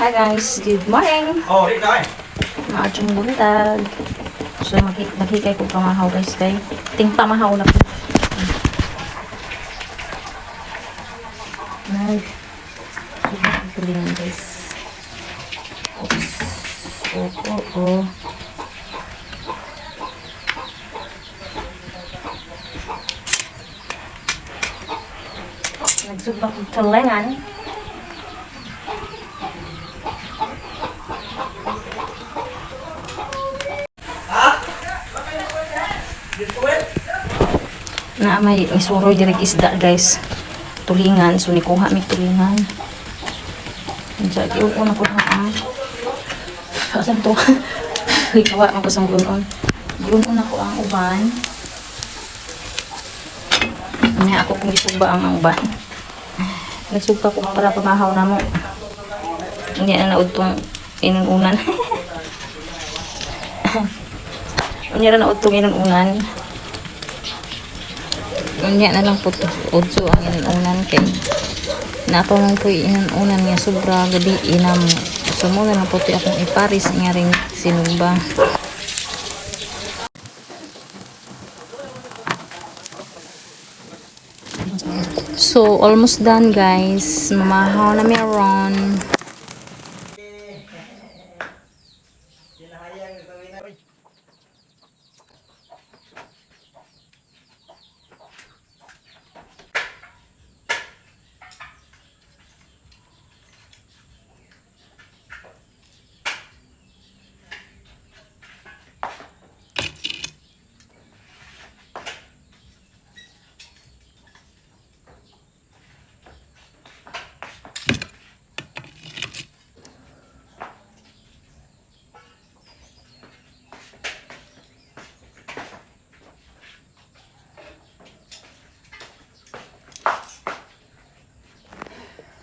Hi guys, good morning. Oh, di tayo. Maadjong buntag. So maghikay ko pamahaw guys kay ting pamahaw na po. Nay. Tulingan guys. Oops. Oh. Nagsubak ko tulingan. Na may isuroy direk isda guys. Tulingan, so nikuha mi tulingan. Unsa gyud ko na ko ha. Asan to? Ikawa man ko sang gunon. Gunon ako ang uban. Nya ako kung isuba ang uban. Nagsugpa ko para pamahaw na mo. Hindi na naudtong inununan. Unya na naudtong inununan. Unya na lang po udso ang inunan kay nako man po inunan nga sobra gabi inam sumo na lang po akong iparis nga ring sinugba. So almost done guys, mamahaw na meron.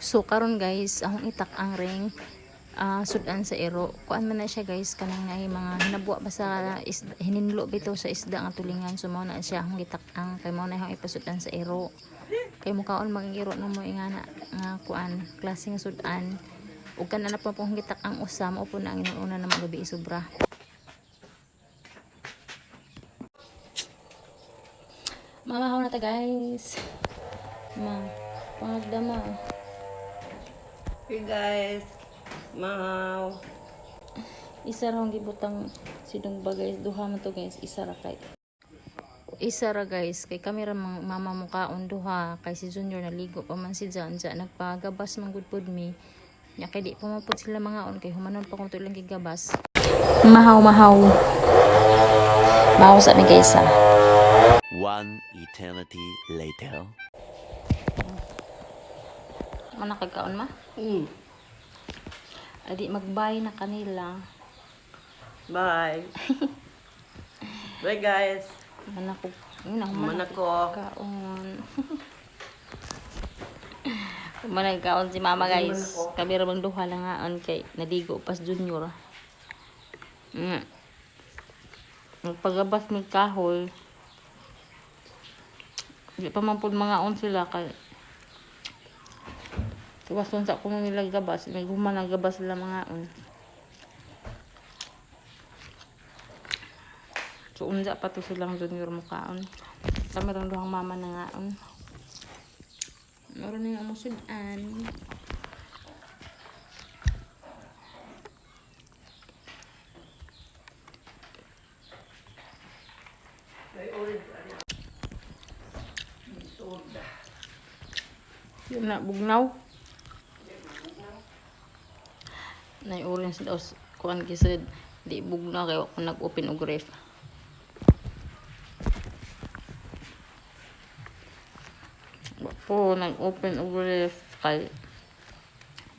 So karon guys, akong itak ang ring sudan sa ero. Kuan man na siya guys kanang ay mga hinabuwa ba sa hininlo bitaw sa isda nga tulingan. So mao na siya akong itak ang kay mao na akong ipasudan sa ero. Kay mukaon maging ero na mo ingana nga kuan klase nga sudan. Ug kana na po pong gitak ang usa mao po na ang inuuna na magabi sobra. Mamahaw na ta guys. Pangagdama. Hey guys, mau Isa ra ang gibutang sinugba guys, duha man to guys, isa ra guys, kay kamera mama mo kaon duha, kay si Junior naligo pa man si Jan, nagpagabas man gud pud mi. Nya kay di pa man pud sila mga on kay humanon pa kung tulang gigabas. Mahaw. Mahaw sa mi guys ha. One eternity later. Mana kagkaon ma? Adi magbay na kanila. bye. Bye guys. Manako. Kaon. Managkaon si mama guys. Kami ra bang duha lang ngaon kay nadigo pas Junior. Nagpagabas mig kahoy. Di pa man pud mga on sila kay Tuwason sa kung nila gabas, may gumana gabas sila mga on. So unja pa to silang Junior mukaon. Kami rin doang mama na nga on. Meron na yung amusudan. Yun na, bugnaw. Nay orange daw kuan kised di bugnaw kay ako nag-open og ref. Po nag-open og ref kay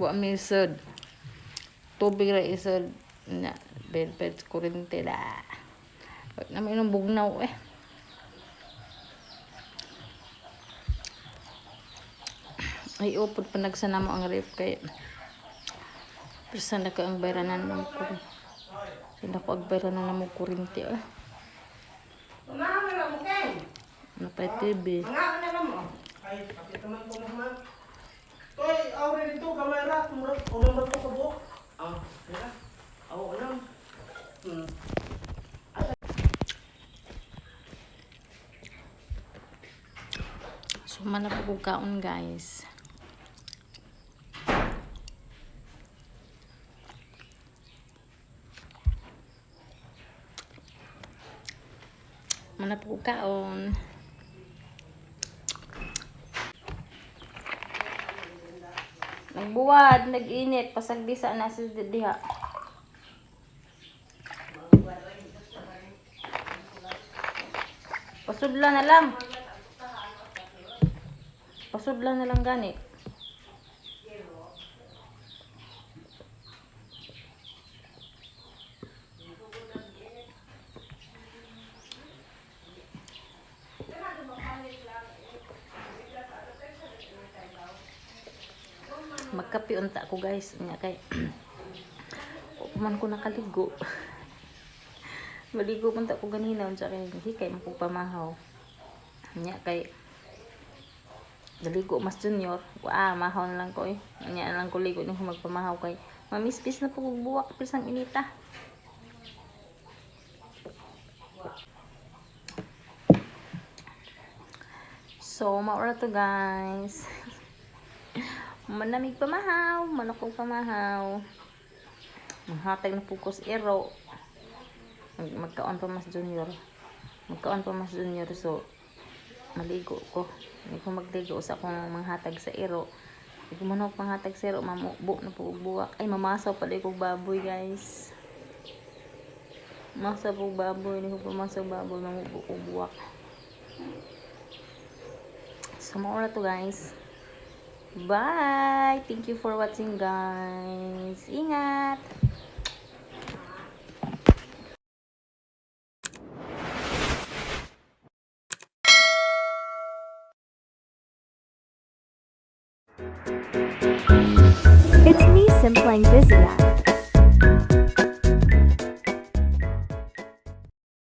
wa mi ised. Tubig ra ised na bed kurente da. Wag na may nang bugnaw eh. Ay upod pa nagsanamo ang ref kay Persana ka ang bayranan ng kuryente. Sila ko ang bayranan ng kuryente. Ano pa TV? Ay, pati teman ko naman. Toy, awre dito, kamera. Ulang ba ito kabuk? Manapag kaon guys. Manapag kaon. Nagbuwad, nag-init, pasagdisa na sa diha. Pasudla na lang. Pasudla na lang gani. Magkape unta ko guys, nya kay man ko nakaligo. Maligo punta ko ganina unsa kay hikay man ko pamahaw. Nya kay daligo mas junior, mahaw na lang ko eh. Nya na lang ko ligo ning magpamahaw kay mamispis na po kog buwak pisang inita. So, maura to guys. Manamig pamahaw, manakog pamahaw. Maghatag na pukos ero. Magkaon pa mas junior. Magkaon pa mas junior so maligo ko. Hindi ko magligo sa akong manghatag sa ero. Hindi ko manok manghatag sa ero, mamukbo na po buwak. Ay, mamasaw pala kong baboy guys. Masaw po baboy, hindi ko pamasaw baboy, mamukbo ko buwak. So, maura to guys. Bye! Thank you for watching guys. Ingat! It's me, Simplang Vizia.